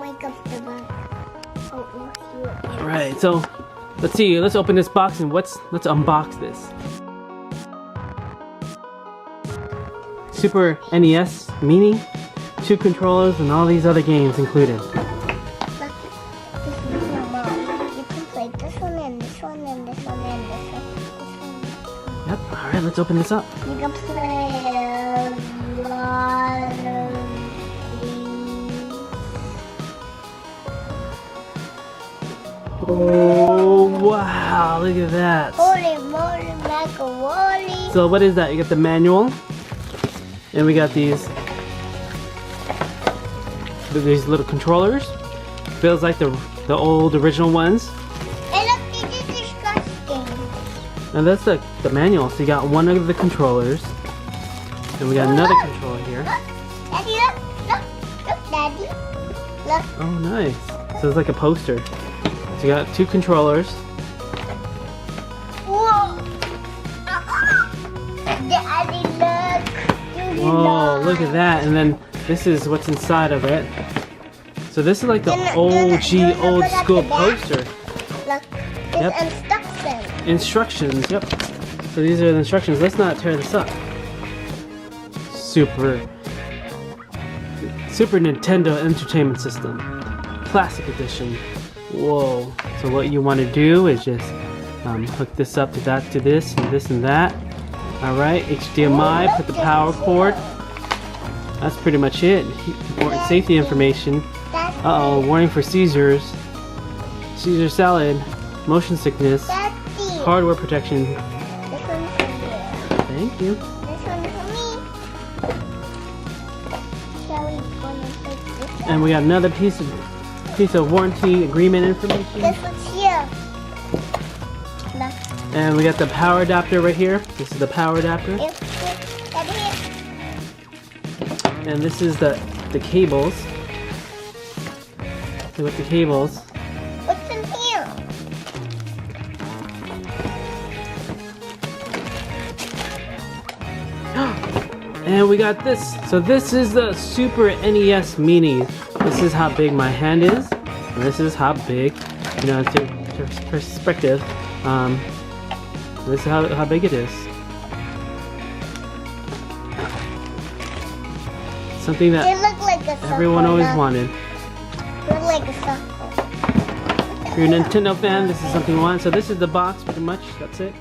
wake up the back. All right, so let's see. Let's open this box and let's unbox this. Super NES Mini, 2 controllers, and all these other games included. Look, this is normal. You can play this one and this one and this one and this one. Yep. All right, let's open this up. You can play a lot of these. Oh wow! Look at that. Holy moly macaroni. So what is that? You got the manual, and we got these little controllers. Feels like the old original ones. And look, this is disgusting. And that's the manual. So you got one of the controllers, and we got another controller here. Look, Daddy, look, Daddy. Look. Oh, nice. So it's like a poster. So you got 2 controllers. Whoa. Daddy, look. Whoa, look at that. And then this is what's inside of it. So this is like the old school poster. Look, Yep. it's instructions. Instructions, yep. So these are the instructions. Let's not tear this up. Super Nintendo Entertainment System. Classic Edition. Whoa. So what you want to do is just hook this up to that, to this, and that. Alright, HDMI, put the power cord. That's pretty much it. Important safety information. Uh-oh, warning for seizures. Caesar salad. Motion sickness. Daddy. Hardware protection. This one's for you. Thank you. This one's for me. Shall we go and take this one? And we got another piece of warranty agreement information. This one's here. Look. And we got the power adapter right here. This is the power adapter. It's here. Daddy. And this is the cables. So with the cables. What's in here? And we got this. So this is the Super NES Mini. This is how big my hand is. And this is how big, you know, to perspective. This is how big it is. Something They that look like a circle. everyone always now. wanted. They look like a circle. If you're a Nintendo fan, this is something you want. So this is the box, pretty much. That's it.